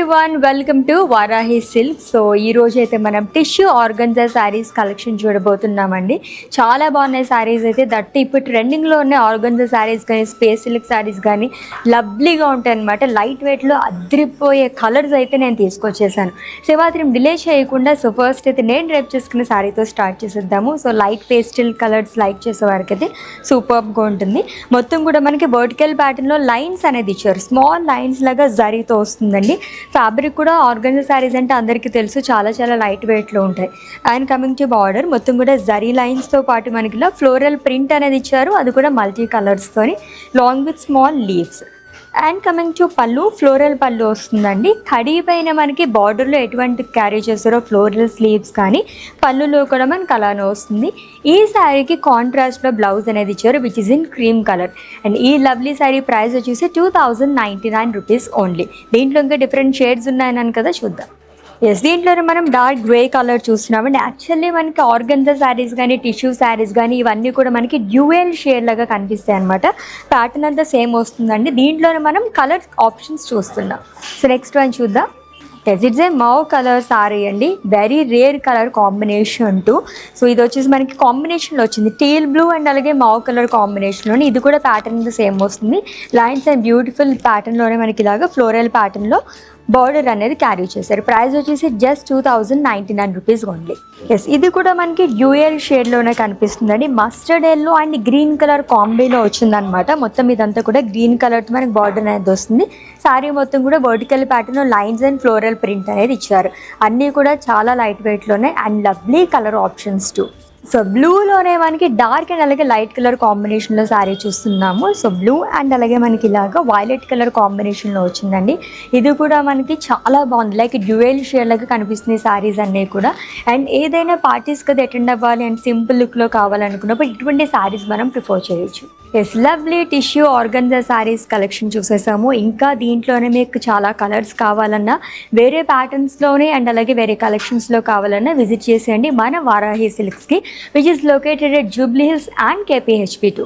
Everyone, welcome to Varahi silk. So ఈ రోజు అయితే మనం టిష్యూ ఆర్గన్జా శారీస్ కలెక్షన్ చూడబోతున్నామండి. చాలా బాగున్నాయి శారీస్ అయితే. దట్ ఇప్పుడు ట్రెండింగ్లో ఉన్న ఆర్గన్జా శారీస్ కానీ స్పేస్ సిల్క్ శారీస్ కానీ లవ్లీగా ఉంటాయి అనమాట. లైట్ వెయిట్లో అద్రిపోయే కలర్స్ అయితే నేను తీసుకొచ్చేసాను. సో మాత్రం డిలే చేయకుండా సో ఫస్ట్ అయితే నేను డ్రైప్ చేసుకున్న శారీతో స్టార్ట్ చేసేద్దాము. So light pastel colours like చేసే వారికి అయితే సూపర్గా ఉంటుంది. మొత్తం కూడా మనకి వర్టికల్ ప్యాటర్న్లో లైన్స్ అనేది ఇచ్చారు. స్మాల్ లైన్స్ లాగా జరీతో వస్తుందండి. ఫ్యాబ్రిక్ కూడా ఆర్గన్జా శారీస్ అంటే అందరికీ తెలుసు, చాలా చాలా లైట్ వెయిట్లో ఉంటాయి. అండ్ కమింగ్ టు బార్డర్ మొత్తం కూడా జరీ లైన్స్తో పాటు మనకి ఇలా ఫ్లోరల్ ప్రింట్ అనేది ఇచ్చారు. అది కూడా మల్టీ కలర్స్తోని long with small leaves. And coming to pallu, floral pallu వస్తుందండి. కడీ పైన మనకి బార్డర్లో ఎటువంటి క్యారీ చేస్తారో ఫ్లోరల్ స్లీవ్స్ కానీ పళ్ళులో కూడా మనకి అలానే వస్తుంది. ఈ శారీకి కాంట్రాస్ట్లో బ్లౌజ్ అనేది ఇచ్చారు which is in cream colour. And ఈ లవ్లీ శారీ ప్రైస్ వచ్చేసి 2099 రూపీస్ ఓన్లీ. దీంట్లో ఇంకా డిఫరెంట్ షేడ్స్ ఉన్నాయని కదా, చూద్దాం. ఎస్, దీంట్లోనే మనం డార్క్ గ్రే కలర్ చూస్తున్నామండి. యాక్చువల్లీ మనకి ఆర్గన్జా శారీస్ కానీ టిష్యూ శారీస్ కానీ ఇవన్నీ కూడా మనకి డ్యూయల్ షేడ్ లాగా కనిపిస్తాయి అనమాట. ప్యాటర్న్ అంతా సేమ్ వస్తుందండి. దీంట్లోనే మనం కలర్ ఆప్షన్స్ చూస్తున్నాం. సో నెక్స్ట్ వన్ చూద్దాం. Yes, it's a mauve colour sorry అండి. Very rare colour combination too. So ఇది వచ్చేసి మనకి కాంబినేషన్లో వచ్చింది టీల్ బ్లూ అండ్ అలాగే మౌ కలర్ కాంబినేషన్లోని. ఇది కూడా ప్యాటర్న్ సేమ్ వస్తుంది. లైన్స్ అండ్ బ్యూటిఫుల్ ప్యాటర్న్లోనే మనకి ఇలాగా ఫ్లోరల్ ప్యాటర్న్లో బార్డర్ అనేది క్యారీ చేశారు. ప్రైస్ వచ్చేసి జస్ట్ 2099 రూపీస్ ఓన్లీ. ఎస్, ఇది కూడా మనకి డ్యూయల్ షేడ్లోనే కనిపిస్తుందండి. Mustard yellow and green colour కాంబీలో వచ్చిందనమాట. మొత్తం ఇదంతా కూడా గ్రీన్ కలర్తో మనకి బార్డర్ అనేది వస్తుంది. శారీ మొత్తం కూడా vertical pattern lines and floral print అనేది ఇచ్చారు. అన్నీ కూడా చాలా లైట్ వెయిట్లోనే and lovely colour options too. So బ్లూలోనే మనకి డార్క్ అండ్ అలాగే లైట్ కలర్ కాంబినేషన్లో శారీ చూస్తున్నాము. సో బ్లూ అండ్ అలాగే మనకి ఇలాగా వైలెట్ కలర్ కాంబినేషన్లో వచ్చిందండి. ఇది కూడా మనకి చాలా బాగుంది. లైక్ డ్యూయల్ షేడ్ లాగా కనిపిస్తుంది శారీస్ అన్నీ కూడా. అండ్ ఏదైనా పార్టీస్ కదా అటెండ్ అవ్వాలి అండ్ సింపుల్ లుక్లో కావాలనుకున్నప్పుడు ఇటువంటి శారీస్ మనం ప్రిఫర్ చేయొచ్చు. Yes, lovely tissue organza saris collection చూసేసాము. ఇంకా దీంట్లోనే మీకు చాలా కలర్స్ కావాలన్నా వేరే ప్యాటర్న్స్లోనే అండ్ అలాగే వేరే కలెక్షన్స్లో కావాలన్నా విజిట్ చేసేయండి మన Varahi సిల్క్స్కి, which is located at Jubilee Hills and KPHP2.